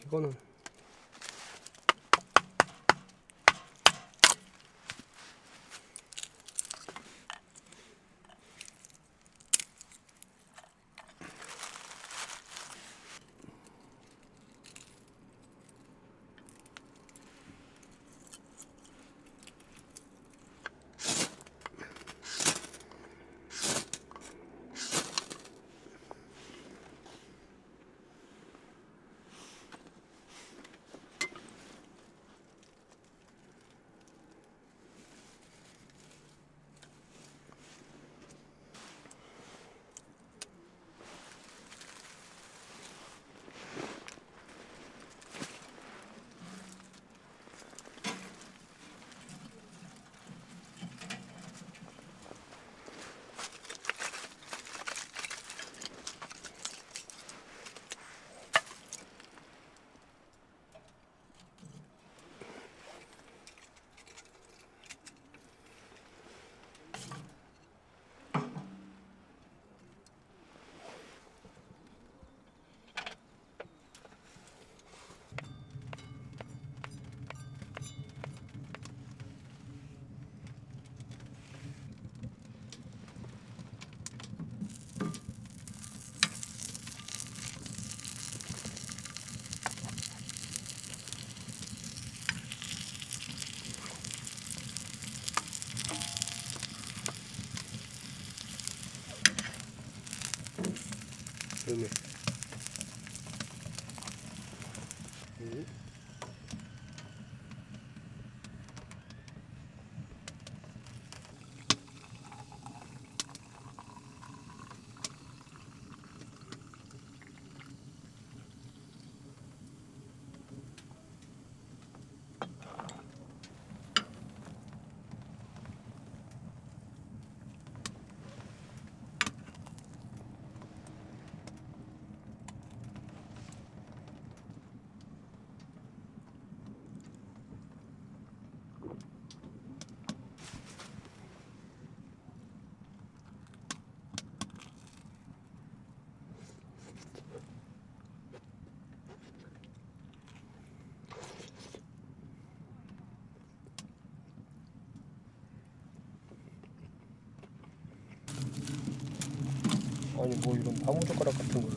이거는 음에 아니 뭐 이런 나무젓가락 같은 걸로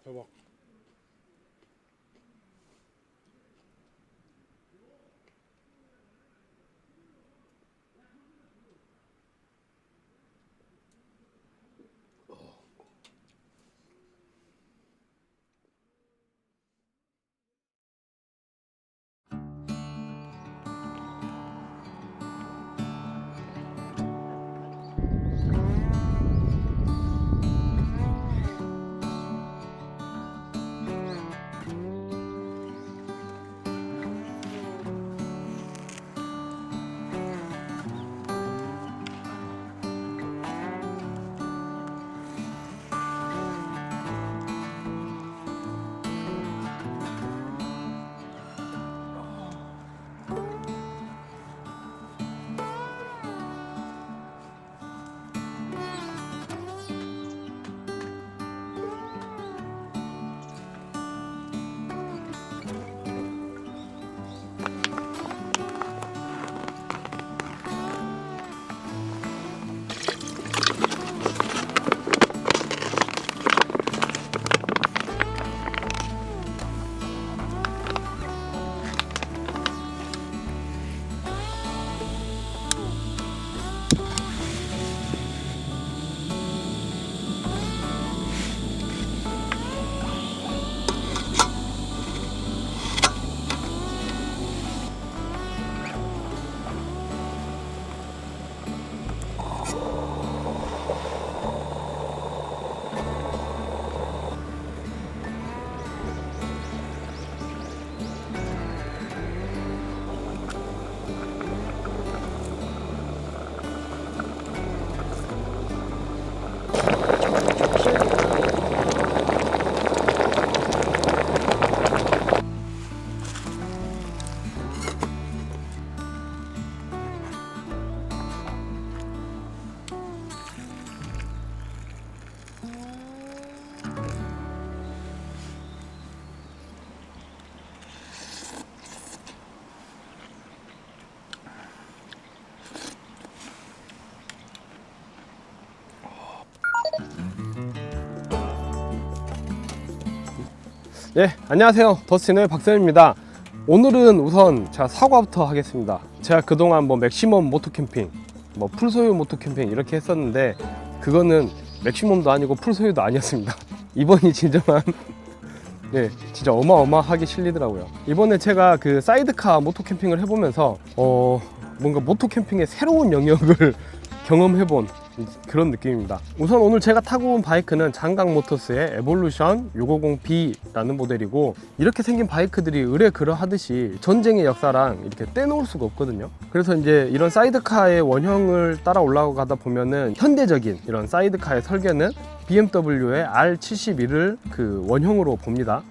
대박. 예, 안녕하세요. 더스틴의 박쌤입니다. 오늘은 우선 제가 사과부터 하겠습니다. 제가 그동안 뭐 맥시멈 모토캠핑, 뭐 풀소유 모토캠핑 이렇게 했었는데 그거는 맥시멈도 아니고 풀소유도 아니었습니다. 이번이 진정한 예, 진짜 어마어마하게 실리더라고요. 이번에 제가 그 사이드카 모토캠핑을 해보면서 뭔가 모토캠핑의 새로운 영역을 경험해본 그런 느낌입니다. 우선 오늘 제가 타고 온 바이크는 장강모터스의 에볼루션 650B라는 모델이고, 이렇게 생긴 바이크들이 의뢰 그러하듯이 전쟁의 역사랑 이렇게 떼놓을 수가 없거든요. 그래서 이제 이런 사이드카의 원형을 따라 올라가다 보면은 현대적인 이런 사이드카의 설계는 BMW의 R71을 그 원형으로 봅니다.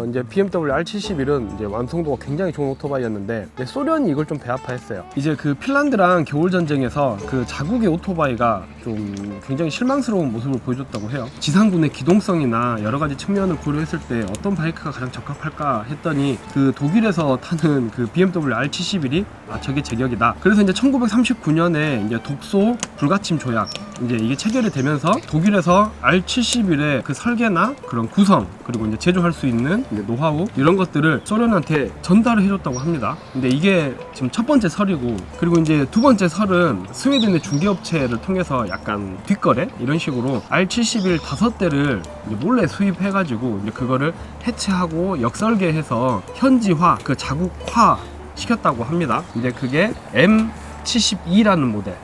이제 BMW R71은 이제 완성도가 굉장히 좋은 오토바이였는데 소련이 이걸 좀 배합화했어요. 이제 그 핀란드랑 겨울 전쟁에서 그 자국의 오토바이가 좀 굉장히 실망스러운 모습을 보여줬다고 해요. 지상군의 기동성이나 여러 가지 측면을 고려했을 때 어떤 바이크가 가장 적합할까 했더니 그 독일에서 타는 그 BMW R71이 저게 제격이다. 그래서 이제 1939년에 이제 독소 불가침 조약 이제 이게 체결이 되면서 독일에서 R71의 그 설계나 그런 구성, 그리고 이제 제조할 수 있는 이제 노하우 이런 것들을 소련한테 전달을 해줬다고 합니다. 근데 이게 지금 첫 번째 설이고, 그리고 이제 두 번째 설은 스웨덴의 중개업체를 통해서 약간 뒷거래 이런 식으로 R71 5대를 몰래 수입해가지고 이제 그거를 해체하고 역설계해서 현지화, 그 자국화 시켰다고 합니다. 이제 그게 M72라는 모델.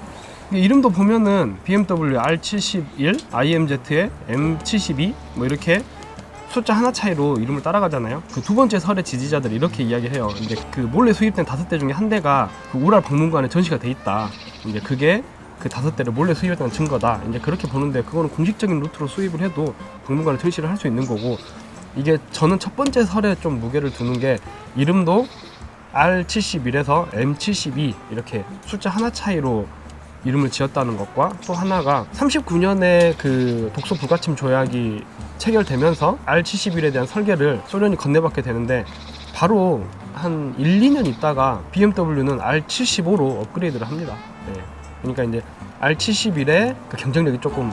이름도 보면은 BMW R71, IMZ의 M72 뭐 이렇게 숫자 하나 차이로 이름을 따라가잖아요. 그 두 번째 설의 지지자들이 이렇게 이야기해요. 이제 그 몰래 수입된 5대 중에 한 대가 그 우랄 박물관에 전시가 돼 있다. 이제 그게 그 5대를 몰래 수입했다는 증거다. 이제 그렇게 보는데, 그거는 공식적인 루트로 수입을 해도 박물관에 전시를 할 수 있는 거고, 이게 저는 첫 번째 설에 좀 무게를 두는 게 이름도 R71에서 M72 이렇게 숫자 하나 차이로 이름을 지었다는 것과, 또 하나가 39년에 그 독소 불가침 조약이 체결되면서 R71에 대한 설계를 소련이 건네받게 되는데, 바로 한 1, 2년 있다가 BMW는 R75로 업그레이드를 합니다. 네. 그러니까 이제 R71의 그 경쟁력이 조금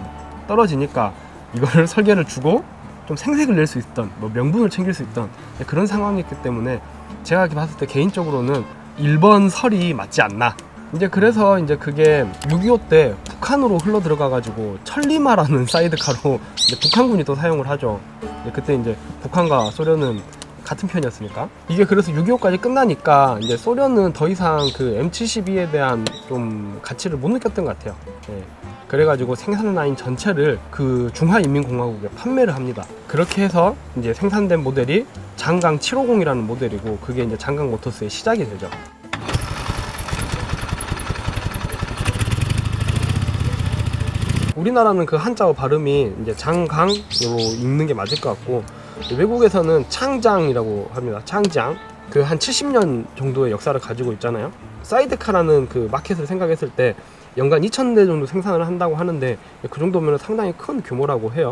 떨어지니까 이거를 설계를 주고 좀 생색을 낼 수 있던, 뭐 명분을 챙길 수 있던 그런 상황이었기 때문에 제가 봤을 때 개인적으로는 1번 설이 맞지 않나. 이제 그래서 이제 그게 6.25 때 북한으로 흘러 들어가가지고 천리마라는 사이드카로 이제 북한군이 또 사용을 하죠. 그때 이제 북한과 소련은 같은 편이었으니까. 이게 그래서 6.25까지 끝나니까 이제 소련은 더 이상 그 M72에 대한 좀 가치를 못 느꼈던 것 같아요. 예. 그래가지고 생산 라인 전체를 그 중화인민공화국에 판매를 합니다. 그렇게 해서 이제 생산된 모델이 장강 750이라는 모델이고, 그게 이제 장강 모터스의 시작이 되죠. 우리나라는 그 한자어 발음이 이제 장강으로 읽는 게 맞을 것 같고, 외국에서는 창장이라고 합니다. 창장. 그 한 70년 정도의 역사를 가지고 있잖아요. 사이드카라는 그 마켓을 생각했을 때 연간 2,000대 정도 생산을 한다고 하는데, 그 정도면 상당히 큰 규모라고 해요.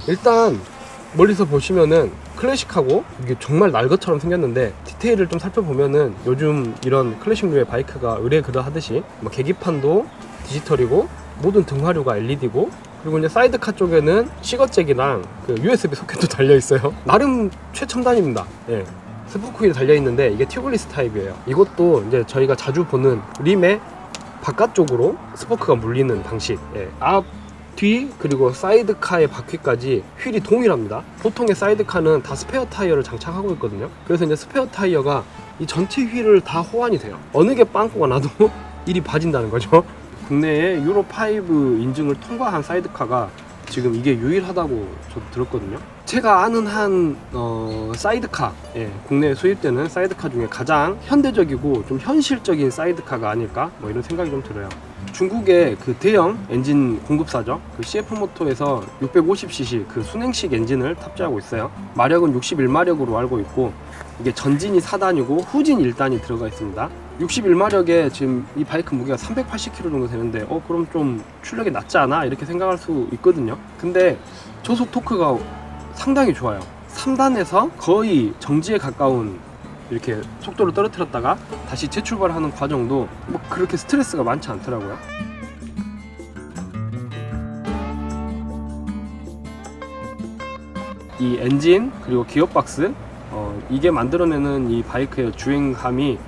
일단 멀리서 보시면은 클래식하고 이게 정말 날 것처럼 생겼는데, 디테일을 좀 살펴보면은 요즘 이런 클래식류의 바이크가 의뢰 그러하듯이 뭐 계기판도 디지털이고 모든 등화류가 LED고, 그리고 이제 사이드카 쪽에는 시거잭이랑 그 USB 소켓도 달려있어요. 나름 최첨단입니다. 예. 스포크휠이 달려있는데 이게 튜블리스 타입이에요. 이것도 이제 저희가 자주 보는 림의 바깥쪽으로 스포크가 물리는 방식. 예. 앞, 뒤, 그리고 사이드카의 바퀴까지 휠이 동일합니다. 보통의 사이드카는 다 스페어 타이어를 장착하고 있거든요. 그래서 이제 스페어 타이어가 이 전체 휠을 다 호환이 돼요. 어느 게 빵꾸가 나도 일이 봐진다는 거죠. 국내에 유로5 인증을 통과한 사이드카가 지금 이게 유일하다고 저도 들었거든요. 제가 아는 한 사이드카, 예, 국내에 수입되는 사이드카 중에 가장 현대적이고 좀 현실적인 사이드카가 아닐까, 뭐 이런 생각이 좀 들어요. 중국의 그 대형 엔진 공급사죠. 그 CF모터에서 650cc 그 순행식 엔진을 탑재하고 있어요. 마력은 61마력으로 알고 있고, 이게 전진이 4단이고 후진 1단이 들어가 있습니다. 61마력에 지금 이 바이크 무게가 380kg 정도 되는데 그럼 좀 출력이 낮지 않아? 이렇게 생각할 수 있거든요. 근데 저속 토크가 상당히 좋아요. 3단에서 거의 정지에 가까운 이렇게 속도를 떨어뜨렸다가 다시 재출발하는 과정도 뭐 그렇게 스트레스가 많지 않더라고요. 이 엔진 그리고 기어박스 이게 만들어내는 이 바이크의 주행감이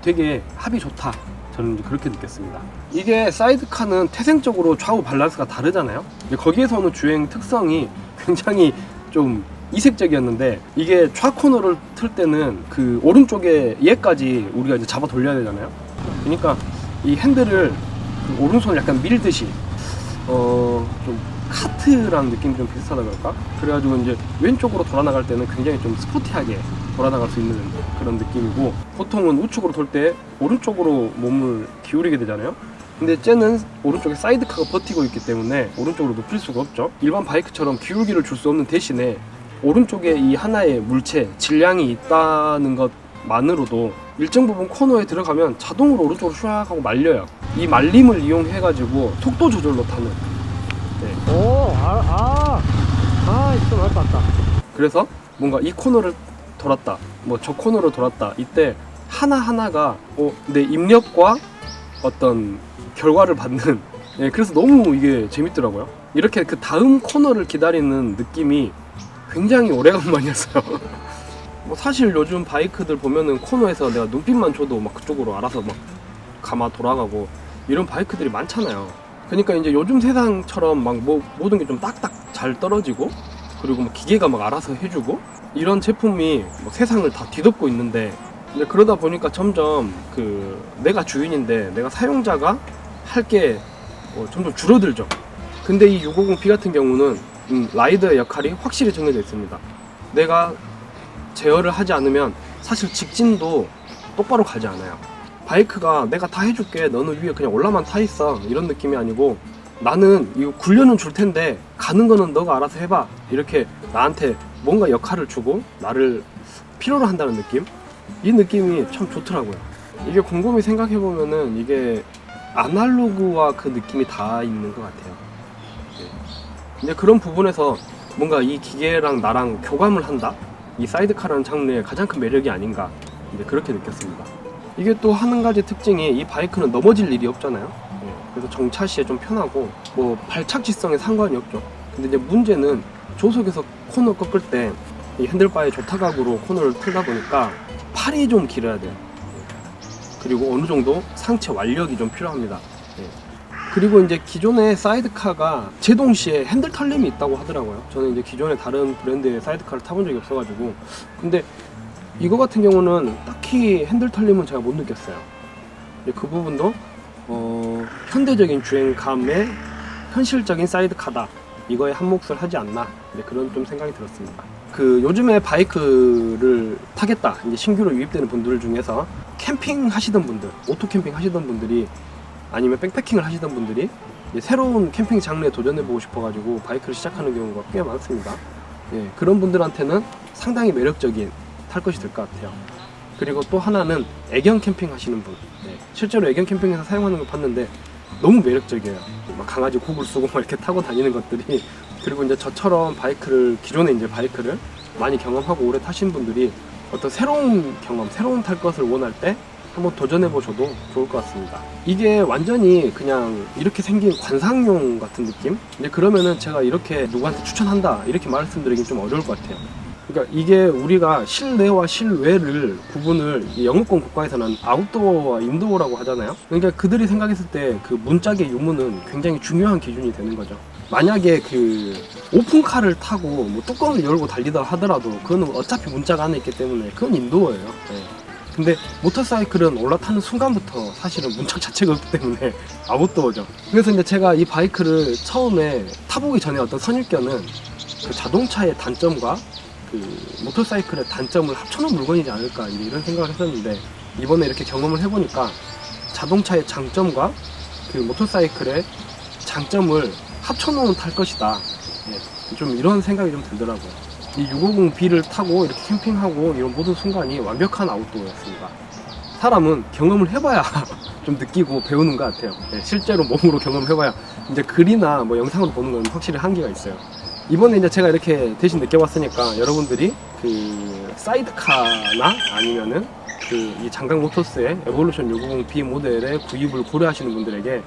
되게 합이 좋다, 저는 그렇게 느꼈습니다. 이게 사이드카는 태생적으로 좌우 밸런스가 다르잖아요. 거기에서 오는 주행 특성이 굉장히 좀 이색적이었는데, 이게 좌코너를 틀 때는 그 오른쪽에 얘까지 우리가 이제 잡아 돌려야 되잖아요. 그러니까 이 핸들을 그 오른손을 약간 밀듯이 좀 카트랑 느낌이 좀 비슷하다 그럴까? 그래가지고 이제 왼쪽으로 돌아 나갈 때는 굉장히 좀 스포티하게 돌아 나갈 수 있는 그런 느낌이고, 보통은 우측으로 돌 때 오른쪽으로 몸을 기울이게 되잖아요. 근데 쟤는 오른쪽에 사이드카가 버티고 있기 때문에 오른쪽으로 눕힐 수가 없죠. 일반 바이크처럼 기울기를 줄 수 없는 대신에 오른쪽에 이 하나의 물체, 질량이 있다는 것만으로도 일정 부분 코너에 들어가면 자동으로 오른쪽으로 슈악 하고 말려요. 이 말림을 이용해 가지고 속도 조절로 타는. 네. 좀 알 것 같다. 그래서 뭔가 이 코너를 돌았다, 뭐 저 코너를 돌았다, 이때 하나하나가 내 입력과 어떤 결과를 받는, 예, 그래서 너무 이게 재밌더라고요. 이렇게 그 다음 코너를 기다리는 느낌이 굉장히 오래간만이었어요. 뭐 사실 요즘 바이크들 보면은 코너에서 내가 눈빛만 줘도 막 그쪽으로 알아서 막 가마 돌아가고 이런 바이크들이 많잖아요. 그러니까 이제 요즘 세상처럼 막 뭐 모든 게 좀 딱딱 잘 떨어지고, 그리고 뭐 기계가 막 알아서 해주고 이런 제품이 뭐 세상을 다 뒤덮고 있는데, 근데 그러다 보니까 점점 그 내가 주인인데 내가 사용자가 할 게 점점 줄어들죠. 근데 이 650B 같은 경우는 라이더의 역할이 확실히 정해져 있습니다. 내가 제어를 하지 않으면 사실 직진도 똑바로 가지 않아요. 바이크가 내가 다 해줄게, 너는 위에 그냥 올라만 타 있어, 이런 느낌이 아니고, 나는 이거 훈련은 줄 텐데 가는 거는 너가 알아서 해봐, 이렇게 나한테 뭔가 역할을 주고 나를 필요로 한다는 느낌? 이 느낌이 참 좋더라고요. 이게 곰곰이 생각해보면은 이게 아날로그와 그 느낌이 다 있는 것 같아요. 네. 근데 그런 부분에서 뭔가 이 기계랑 나랑 교감을 한다? 이 사이드카라는 장르의 가장 큰 매력이 아닌가, 이제 그렇게 느꼈습니다. 이게 또 한 가지 특징이, 이 바이크는 넘어질 일이 없잖아요. 네. 그래서 정차 시에 좀 편하고 뭐 발착지성에 상관이 없죠. 근데 이제 문제는 조속에서 코너 꺾을 때 이 핸들바의 조타각으로 코너를 틀다 보니까 팔이 좀 길어야 돼요. 그리고 어느 정도 상체 완력이 좀 필요합니다. 네. 그리고 이제 기존의 사이드카가 제동 시에 핸들 털림이 있다고 하더라고요. 저는 이제 기존의 다른 브랜드의 사이드카를 타본 적이 없어가지고, 근데 이거 같은 경우는 딱히 핸들 털림은 제가 못 느꼈어요. 근데 그 부분도 현대적인 주행감의 현실적인 사이드카다, 이거에 한 몫을 하지 않나, 그런 좀 생각이 들었습니다. 그 요즘에 바이크를 타겠다, 이제 신규로 유입되는 분들 중에서 캠핑 하시던 분들, 오토 캠핑 하시던 분들이, 아니면 백패킹을 하시던 분들이 새로운 캠핑 장르에 도전해보고 싶어가지고 바이크를 시작하는 경우가 꽤 많습니다. 예, 그런 분들한테는 상당히 매력적인 탈 것이 될 것 같아요. 그리고 또 하나는 애견 캠핑 하시는 분, 예, 실제로 애견 캠핑에서 사용하는 걸 봤는데 너무 매력적이에요. 막 강아지 곡을 쓰고 막 이렇게 타고 다니는 것들이. 그리고 이제 저처럼 기존에 이제 바이크를 많이 경험하고 오래 타신 분들이 어떤 새로운 경험, 새로운 탈 것을 원할 때 한번 도전해보셔도 좋을 것 같습니다. 이게 완전히 그냥 이렇게 생긴 관상용 같은 느낌? 근데 그러면은 제가 이렇게 누구한테 추천한다, 이렇게 말씀드리긴 좀 어려울 것 같아요. 그러니까 이게 우리가 실내와 실외를 구분을, 영어권 국가에서는 아웃도어와 인도어라고 하잖아요. 그러니까 그들이 생각했을 때 그 문짝의 유무는 굉장히 중요한 기준이 되는 거죠. 만약에 그 오픈카를 타고 뭐 뚜껑을 열고 달리다 하더라도 그거는 어차피 문자가 안에 있기 때문에 그건 인도어예요. 네. 근데 모터사이클은 올라타는 순간부터 사실은 문짝 자체가 없기 때문에 아웃도어죠. 그래서 이제 제가 이 바이크를 처음에 타보기 전에 어떤 선입견은 그 자동차의 단점과 그 모터사이클의 단점을 합쳐놓은 물건이지 않을까, 이런 생각을 했었는데, 이번에 이렇게 경험을 해보니까 자동차의 장점과 그 모터사이클의 장점을 합쳐놓은 탈 것이다. 예, 좀 이런 생각이 좀 들더라고요. 이 650B를 타고 이렇게 캠핑하고 이런 모든 순간이 완벽한 아웃도어였습니다. 사람은 경험을 해봐야 좀 느끼고 배우는 것 같아요. 예, 실제로 몸으로 경험을 해봐야. 이제 글이나 뭐 영상으로 보는 건 확실히 한계가 있어요. 이번에 이제 제가 이렇게 대신 느껴봤으니까 여러분들이 그 사이드카나 아니면은 그 이 장강 모터스의 에볼루션 650B 모델의 구입을 고려하시는 분들에게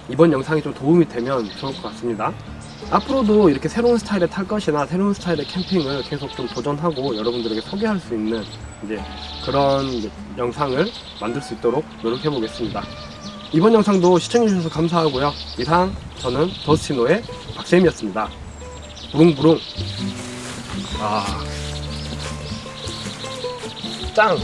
이번 영상이 좀 도움이 되면 좋을 것 같습니다. 앞으로도 이렇게 새로운 스타일의 탈 것이나 새로운 스타일의 캠핑을 계속 좀 도전하고 여러분들에게 소개할 수 있는 이제 그런 영상을 만들 수 있도록 노력해 보겠습니다. 이번 영상도 시청해 주셔서 감사하고요. 이상 저는 더스티노의 박쌤이었습니다. 부릉부릉. 아, 짱.